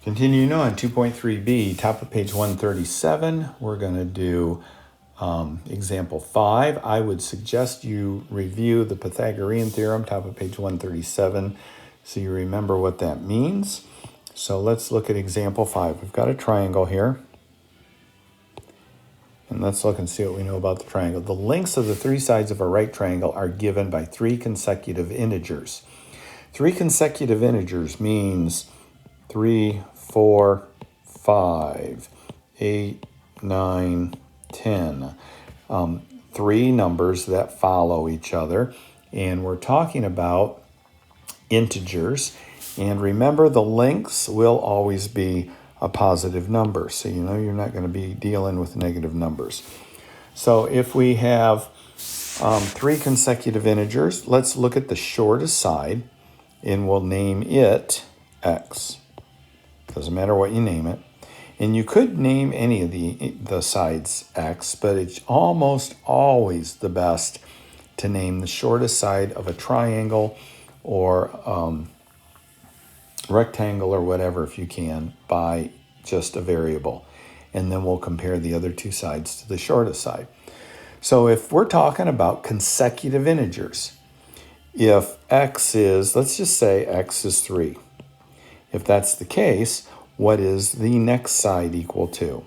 Continuing on, 2.3b, top of page 137, we're going to do example 5. I would suggest you review the Pythagorean theorem, top of page 137, so you remember what that means. So let's look at example 5. We've got a triangle here. And let's look and see what we know about the triangle. The lengths of the three sides of a right triangle are given by three consecutive integers. Three consecutive integers means 3, 4, 5, 8, 9, 10. Three numbers that follow each other. And we're talking about integers. And remember, the lengths will always be a positive number. So you know you're not going to be dealing with negative numbers. So if we have three consecutive integers, let's look at the shortest side, and we'll name it x. Doesn't matter what you name it. And you could name any of the sides x, but it's almost always the best to name the shortest side of a triangle or rectangle or whatever, if you can, by just a variable. And then we'll compare the other two sides to the shortest side. So if we're talking about consecutive integers, if x is, let's just say x is 3. If that's the case, what is the next side equal to?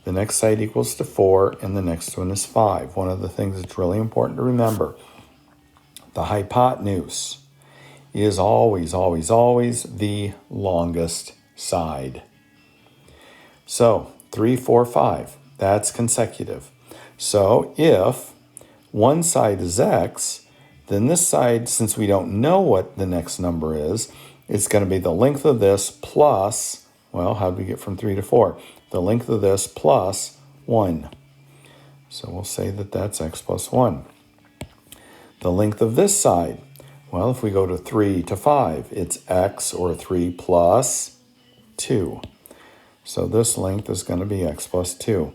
The next side equals to 4, and the next one is 5. One of the things that's really important to remember, the hypotenuse is always, always, always the longest side. So 3, 4, 5, that's consecutive. So if one side is x, then this side, since we don't know what the next number is, it's going to be the length of this plus, well, how do we get from 3 to 4? The length of this plus 1. So we'll say that that's x plus 1. The length of this side, well, if we go to 3 to 5, it's x, or 3 plus 2. So this length is going to be x plus 2.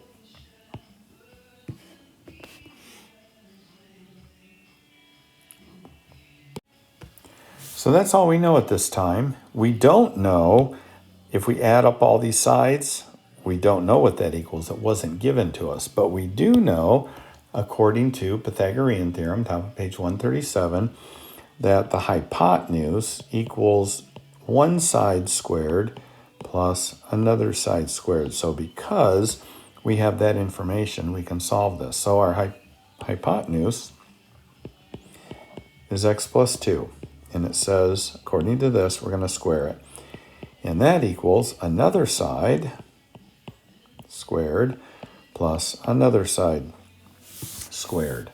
So that's all we know at this time. We don't know, if we add up all these sides, we don't know what that equals. It wasn't given to us. But we do know, according to Pythagorean theorem, top of page 137, that the hypotenuse equals one side squared plus another side squared. So because we have that information, we can solve this. So our hypotenuse is x plus 2. And it says, according to this, we're going to square it. And that equals another side squared plus another side squared.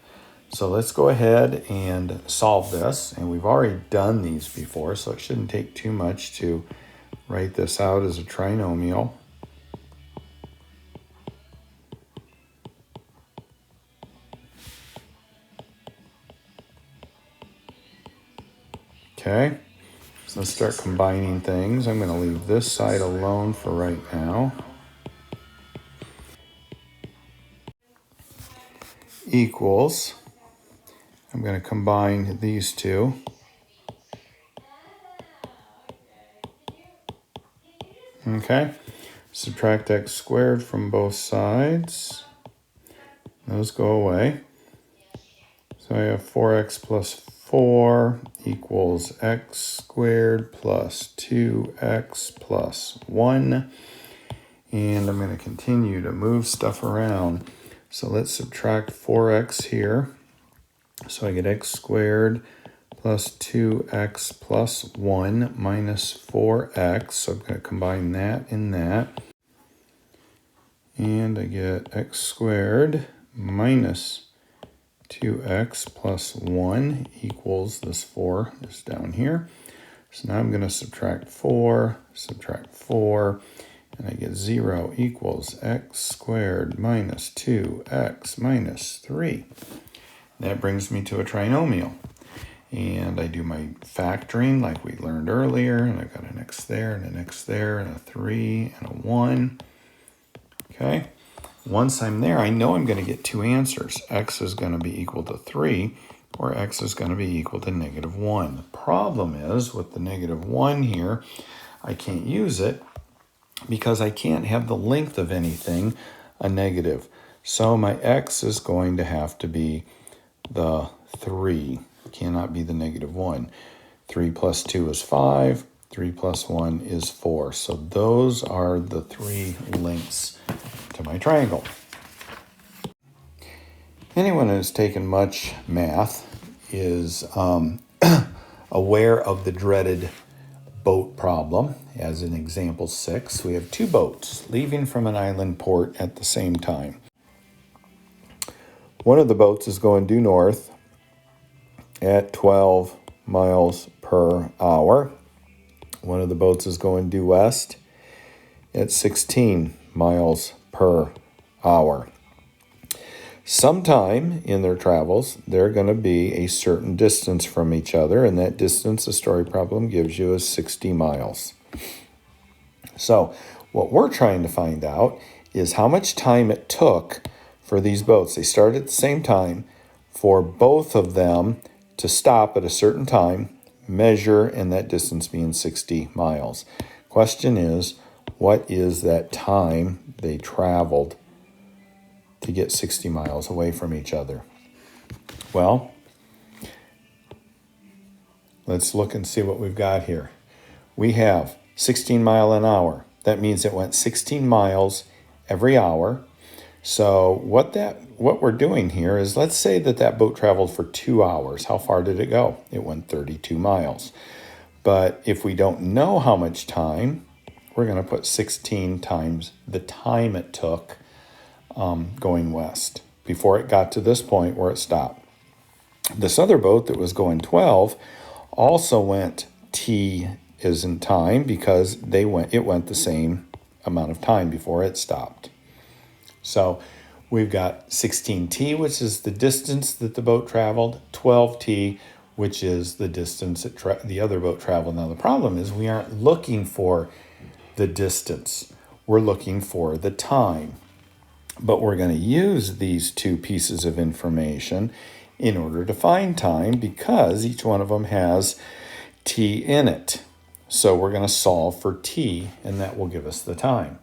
So let's go ahead and solve this. And we've already done these before, so it shouldn't take too much to write this out as a trinomial. Okay, so let's start combining things. I'm going to leave this side alone for right now. Equals, I'm going to combine these two. Okay, subtract x squared from both sides. Those go away. So I have 4x plus 4 equals x squared plus 2x plus 1. And I'm going to continue to move stuff around. So let's subtract 4x here. So I get x squared plus 2x plus 1 minus 4x. So I'm going to combine that and that. And I get x squared minus 2x plus 1 equals this 4 is down here. So now I'm going to subtract 4, and I get 0 equals x squared minus 2x minus 3. That brings me to a trinomial. And I do my factoring like we learned earlier, and I've got an x there, and an x there, and a 3, and a 1. Okay. Once I'm there, I know I'm going to get two answers. X is going to be equal to 3, or x is going to be equal to -1. The problem is, with the -1 here, I can't use it because I can't have the length of anything a negative. So my x is going to have to be the 3. It cannot be the negative 1. 3 plus 2 is 5. 3 plus 1 is 4. So those are the 3 lengths to my triangle. Anyone who's taken much math is aware of the dreaded boat problem. As in example 6, we have 2 boats leaving from an island port at the same time. One of the boats is going due north at 12 miles per hour. One of the boats is going due west at 16 miles per hour. Sometime in their travels, they're going to be a certain distance from each other, and that distance the story problem gives you is 60 miles. So what we're trying to find out is how much time it took for these boats. They started at the same time for both of them to stop at a certain time, measure, and that distance being 60 miles. Question is, what is that time they traveled to get 60 miles away from each other? Well, let's look and see what we've got here. We have 16 mile an hour. That means it went 16 miles every hour. So what we're doing here is, let's say that boat traveled for 2 hours. How far did it go? It went 32 miles. But if we don't know how much time, we're going to put 16 times the time it took going west before it got to this point where it stopped. This other boat that was going 12 also went t as in time because it went the same amount of time before it stopped. So we've got 16t, which is the distance that the boat traveled, 12t, which is the distance that the other boat traveled. Now the problem is we aren't looking for the distance. We're looking for the time. But we're going to use these 2 pieces of information in order to find time because each one of them has t in it. So we're going to solve for t, and that will give us the time.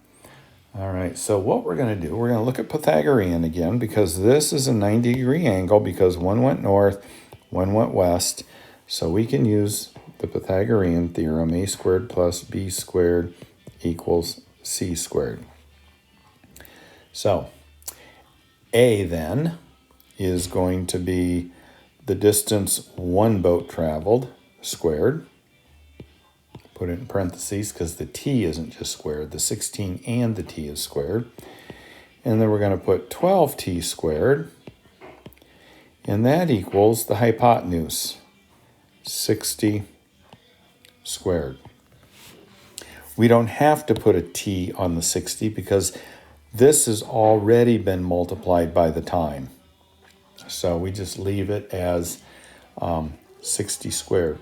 All right, so what we're going to do, we're going to look at Pythagorean again because this is a 90-degree angle because one went north, one went west. So we can use the Pythagorean theorem, a squared plus b squared equals c squared. So A then is going to be the distance one boat traveled squared. Put it in parentheses because the t isn't just squared. The 16 and the t is squared. And then we're going to put 12t squared. And that equals the hypotenuse, 60 squared. We don't have to put a t on the 60 because this has already been multiplied by the time. So we just leave it as 60 squared.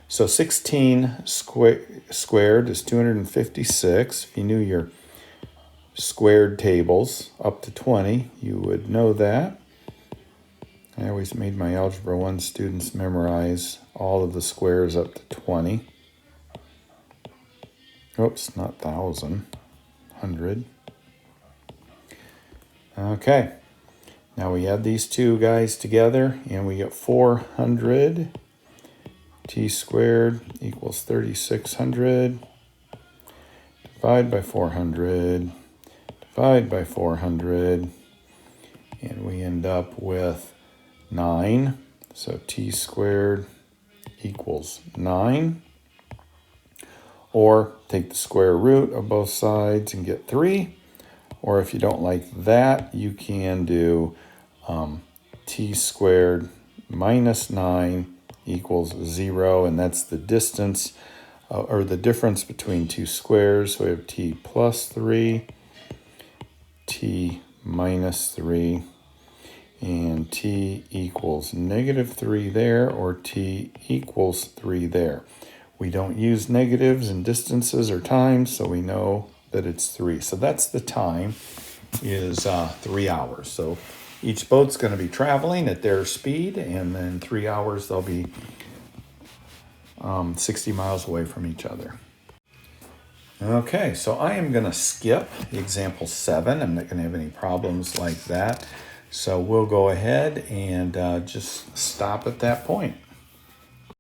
So 16 squared is 256. If you knew your squared tables up to 20, you would know that. I always made my Algebra 1 students memorize all of the squares up to 20. Oops, not 1,000, 100. Okay, now we add these 2 guys together and we get 400. T squared equals 3,600. Divide by 400. Divide by 400. And we end up with 9. So t squared equals 9. Or take the square root of both sides and get 3. Or if you don't like that, you can do t squared minus 9 equals 0, and that's the distance or the difference between 2 squares. So we have t plus 3, t minus 3, and t equals negative 3 there, or t equals 3 there. We don't use negatives in distances or times, so we know that it's 3. So that's the time, is 3 hours. So each boat's going to be traveling at their speed, and then 3 hours they'll be 60 miles away from each other. Okay, so I am going to skip example 7. I'm not going to have any problems like that. So we'll go ahead and just stop at that point.